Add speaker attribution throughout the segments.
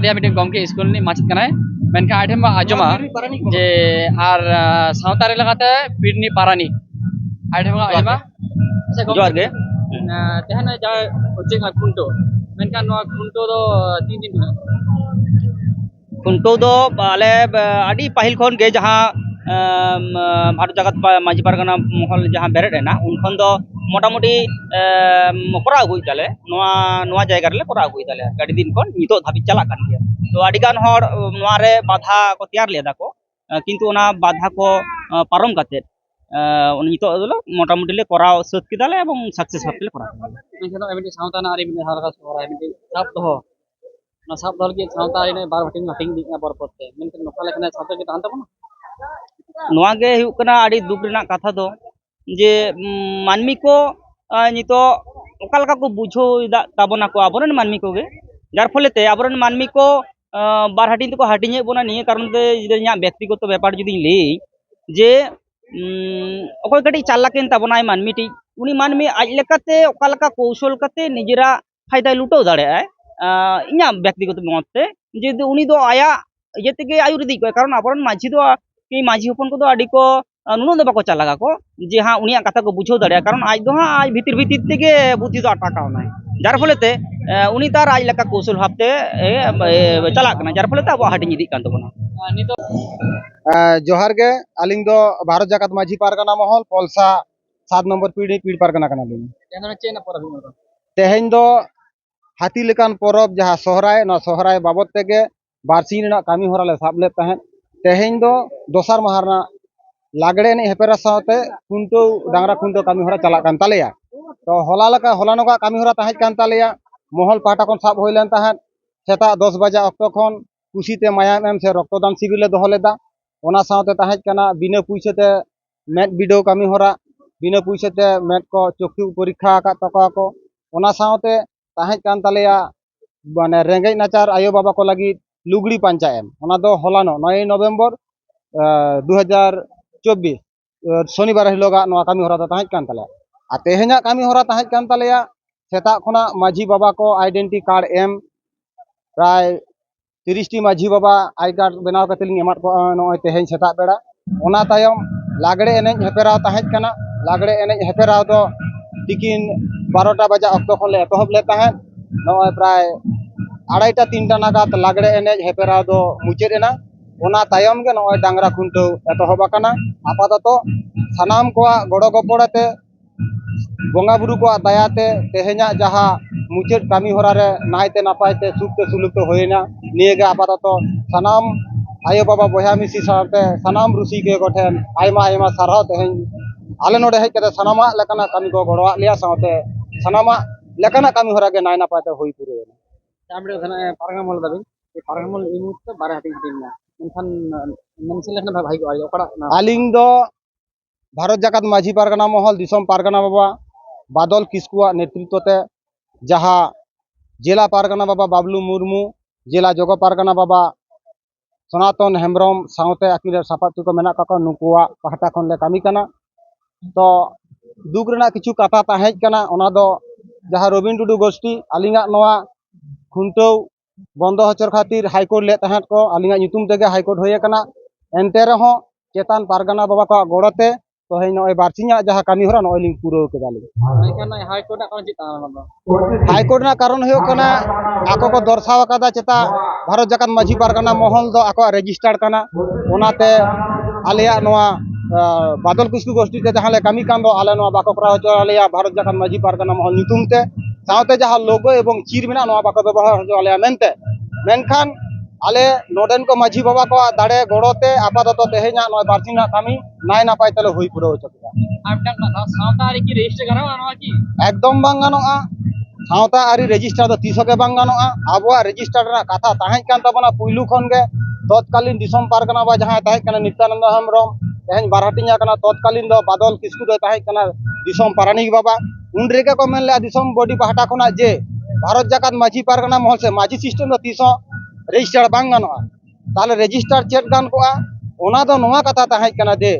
Speaker 1: dia meeting gomke school ni macet kanai menka item ba ajoma je ar sautare lagate pidni parani item ba ajoma se
Speaker 2: जोहार गे
Speaker 1: tehana ja ojek kunto menka no kunto do tin
Speaker 2: खुंटो दो आले आडी पाहिल खन गे जहां भारत जगत माझी पारगना महल जहां बेरेट है ना उनखन दो मोटामुटी कोरा अगुई ताले नोआ जायगा रे कोरा अगुई ताले गाड़ी दिन खन नितो धाबी चला कान गया तो आडी गान हर नोआ रे बाधा को तैयार लेदा को किंतु ओना बाधा को पारम काते नितो दो मोटामुटी ले कोरा सत किदाले एवं सक्सेस होतले कोरा
Speaker 1: menka emiti sautana ari mene halaka sora emiti sab doho na sab dol ki sauta ari ne bar hating hating di na borpotte menka nokale kana sauta ki tan tabona
Speaker 2: नोआ गे हुयुग कना आडी दुख रेना कथा दो जे मानमी को नितो ओकालका को बुझो ताबोना को आबरन मानमी को गे जार फलेते आबरन मानमी को बार हाटिन को हाटिने बोना निये कारण ते इया व्यक्तिगत व्यापार जुदी ले जे ओकय कटी चालाकेन ताबोनाय मानमी टी उनी मानमी आज लेकाते ओकालका कौशल काते निजेरा फायदा लुटाव दाड़े इया व्यक्तिगत मतते जे उनी दो आया ये तेगे आयुर्वेदिक कारण आबरन माझी दो कि माझी हपन को आड़ी को नुनो दो बाको चलागा को जे हाँ उनिया कथा को बुझाव दाड़े कारण आज दो हाँ आज भीतर भीतर तेगे बुद्धि दो अटकावना जार फलेते उनी तार आज लेका कौशल भावते चला कना जार फलेते अब हाटिंग इदी कान तबोना
Speaker 1: nito
Speaker 3: जोहार गे अलिंग दो भारत जगत माझी पारगना महल पलसा 7 नंबर पीढ़ी पारगना कना लिंग
Speaker 1: tehana chena por abhi
Speaker 3: तेहेन दो हाथी लेकान परब जहाँ सोहराय ना सोहराय बाबत तेगे बारसिंग रेना कामी होरा ले साब ले तहन तेहेन दो दोसर महारना लागड़े ने हेपेरा साथे खुंटो डांगरा खुंटो कामी होरा चला कान तालेया तो होला नोका कामी होरा तहज कान तालेया महल पाटा कोन साब होइलेन तहन सेता 10 बजे अक्तो खन कुशीते मायाम एम से रक्तदान शिविर ले दोहो लेदा ओना साथे तहज काना बिना पुइसेते मेट बिडो कामी होरा बिना पुइसेते मेट को चक्षु परीक्षा का तका को ओना साथे तहज कान तालेया माने रेंगेज नाचार आयो बाबा को लगी लुगड़ी पांचा एम ओना दो होलानो 9 नवंबर 2024 शनिवार हिलोगा नोआ कामी होरा दा तहज कान तालेया आ तेहेना कामी होरा तहज कान तालेया सेता खना माझी बाबा को आइडेंटिटी कार्ड एम प्राय 30 टी माझी बाबा आई कार्ड बनाव कतेलिंग एमात को नोय तेहेन सेता बेड़ा ओना तायम लागड़े एनेज हेपेराव तहज काना लागड़े एनेज हेपेराव दो तिकिन 12टा बजे अक्तो खन ले एतहब ले तहन नोय प्राय 2:30 3टा नागात लागड़े एनेज हेपेराव दो मुचेद एना ओना तायम गे नोय डांगरा खुंटो एतहब आकाना आपाततो सानाम को गड़ो गपड़ते बोंगा बुरु को दयाते तेहेना जहा मुचेद कामी होरा रे नायते नापायते सुखते सुलुकते होयना नियेगे आपाततो सानाम आयो बाबा बया मिसी साथे सानाम रुसी के गोठेन आयमा आयमा साराव तेहेन आले नोडे हेज कते सानामा लेकाना कामी को गड़वा लिया साथे सानामा लेकाना कामी होरा गे नाय नापायते होई पुरे
Speaker 1: ambil sana parangamol tapi parangamol imut to bara hating timna menkan mensel na bhai ko ayo kada na
Speaker 3: आलिंग दो भारत जगत माझी पारगना महल दिसम पारगना बाबा बादल किस्कुआ नेतृत्वते जहाँ जिला पारगना बाबा बाबलू मुर्मू जिला जोगो पारगना बाबा सनातन हेम्ब्रम साउते आकिर सापातु को मेना काको नुकुआ पहटा खन ले कामी कना तो दुख रेना किछु कथा ताहेज कना ओना दो जहाँ रविन टुडू गोष्ठी आलिंगा नोआ खुंटो बंदो हचर खातिर हाईकोर्ट ले तहत को आलिंगा ᱧᱩᱛᱩᱢ तेगे हाईकोर्ट होय कना एनते रहो चेतान पारगना बाबा को गोड़ते तो हे नय बारसिंगा जहाँ कामी होरा नय लिंग पूरो केदाली
Speaker 1: menkan high court na kon cita na
Speaker 3: high court ना कारण होय कना आको को दर्शाव कादा चेता भारत जगत माझी पारगना महल दो आको रजिस्टर्ड कना ओनाते आलिया नोआ बादल किस्कु गोष्ठी ते जहाँ ले कामी कान दो आले नोआ बाको करा हो आलिया भारत जगत माझी पारगना महल ᱧᱩᱛᱩᱢ ते साउते जहाँ लोगो एवं चीर मेना नोआ बाको व्यवहार हो आलिया मेनते मेनखान आले नोडेन को माझी बाबा को दाड़े गड़ोते आपाततो तेहेना नोय बारसिंगा कामी नाय नापाय तले होई पुरो चकिदा
Speaker 1: abdang na sauta ari ki register kara na ki
Speaker 3: एकदम बांग गानोआ साउता आरी रजिस्टर दो तीसो के बांग गानोआ आबोआ रजिस्टर ना कथा ताहेज कान तबना पुइलु खन गे तत्कालीन दिसम पारगना बा जहाँ ताहेज कना नित्यानंद हेम्ब्रम तेहेन बारहाटिंगा कना तत्कालीन दो बादल किस्कु दो ताहेज कना दिसम पारानिक बाबा उन रेगे को मेन ले दिसम बॉडी पहाटा खना जे भारत जगत माझी पारगना महल से माझी सिस्टम दो तीसो रजिस्टर बांग गानोआ ताले रजिस्टर चेक गान कोआ ओना दो नोआ कथा ताहेज कना जे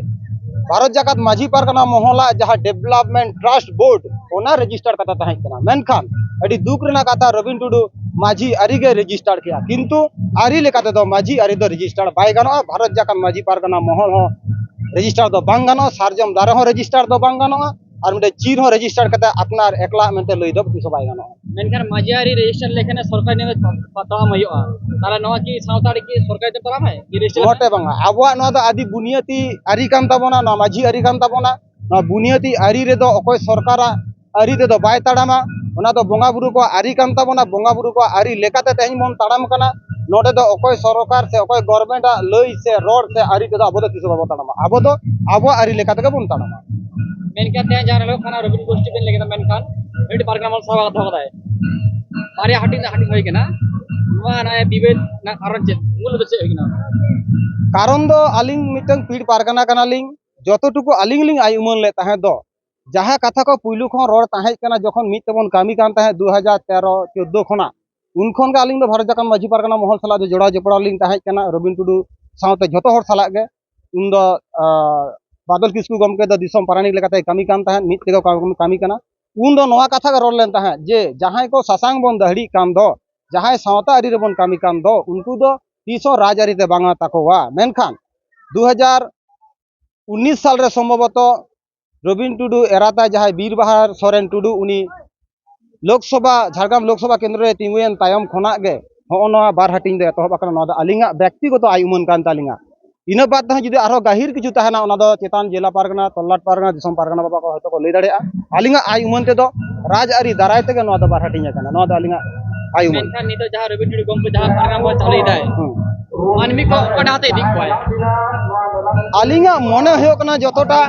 Speaker 3: भारत जगत माझी पारगना महला जहाँ डेवलपमेंट ट्रस्ट बोर्ड ओना रजिस्टर कथा ताहेज कना मेनखान अडी दुख रेना कथा रविन टुडू माझी आरी के रजिस्टार किया किंतु आरी लेकाते दो माझी आरी दो रजिस्टार बाय गानो भारत जाकान माझी पारगना महल हो रजिस्टार दो बांग गानो सारजम दारे हो रजिस्टार दो बांग गानो और मिटे चीर हो रजिस्टार कते अपनार एकला मेंते लई दो किसो बाय गानो
Speaker 1: मेनखान माजियारी रजिस्टर लेखन सरकार ने तराम हुआ ताला नवा की सावताड़ी की सरकार ने तराम है ये रजिस्टर
Speaker 3: मोटे बांगा आबुआ नो दो आदि बुनियादी आरी कान ताबोना नो माझी आरी कान ताबोना नो बुनियादी आरी रे दो अकोय सरकारा आरी दे दो बाय ताड़ामा ओना दो बोंगा बुरु को आरी कान ताबोना बोंगा बुरु को आरी लेकाते तेहन मन ताड़ाम कना नोडे दो अकोय सरकार से अकोय गवर्नमेंट लई से रोड से आरी दो आबो दो किसो बाबो ताड़ामा आबो दो आबो आरी लेकाते के बन ताड़ामा
Speaker 1: मेनखान ते जान लोग खाना रबिन गोष्ठी बेन लेके मेनखान रेडी पार्क नाम सभा दो है मारे हटिंग होई केना नवा ना विभेद ना कारण चेत मूल बचे होई केना
Speaker 3: कारण दो अलिंग मिटंग पीड़ पारगाना कनालिंग जतटुकु अलिंग लिंग आय उमन ले ताहे दो जहाँ कथा को पुइलु खन रोड ताहे कना जखन मिट तेबन कामी कान ताहे 2013 14 खना उन खन का अलिंग दो भारत जाकान माझी पारगाना महल सला दो जोड़ा जपड़ा लिंग ताहे कना रबिन टुडू सावते जतो हर सला गे उन दो बादल किस्कु गमके दो दिसम पारानिक लेकाते कामी कान ताहे मिट तेगो कामी कना उन दो नवा कथा का रोड लेन ताहे जे जहां को सासांग बन दहड़ी कान दो जहां सावता आरी रे बन कामी कान दो उनको दो तीसो राजआरी ते बांगा ताकोवा मेनखान 2019 साल रे संभवत रबिन टुडू एराता जहां बीरबहार सोरेन टुडू उनी लोकसभा झारग्राम लोकसभा केंद्र रे तिंगुयन तायम खोना गे होनो बार हटिंग दे तहब अकना नोदा अलिंगा व्यक्तिगत आयुमन कान तालिंगा इना बात ता जुदी आरो गाहिर किछु ताहना ओना दो चेतान जिला पारगना तल्लाट पारगना दिसम पारगना बाबा को हयतो को लई दाड़ेया अलिंगा आयुमन ते दो राजआरी दाराय तेगे नोदा बार हटिंग kana नोदा अलिंगा आयुमन
Speaker 1: मेनखान नितो जहां रबिन टुडू गमके जहां पारगना बो चले दाय मानमी को ओकना हाते दिक कोय
Speaker 3: अलिंगा मने होयो कना जतोटा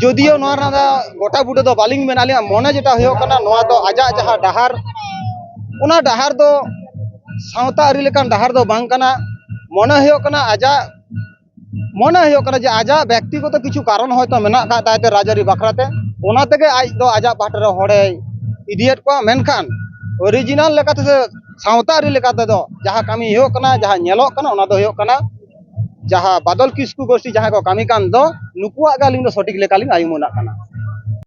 Speaker 3: जदियो नोआ ना गोटा बुटे दो बालिंग मेनालिया मने जेटा होयो कना नोआ दो आजा जहां डहार उना डहार दो सावता आरी लेकान डहार दो बांग कना मने होयो कना आजा मने होयो कना जे आजा व्यक्तिगत किछु कारण होयतो मेना का तायते राजआरी बाखराते ओना तेगे आज दो आजा बाटरे होड़े इडियट को मेनखान ओरिजिनल लेकाते से सावता आरी लेकाते दो जहां कामी होयो कना जहां नेलो कना ओना दो होयो कना जहां बादल किस्कु गोष्ठी जहां को कामी कान दो नुकुआ गालिंग दो सटीक लेकालिंग आयुमना कना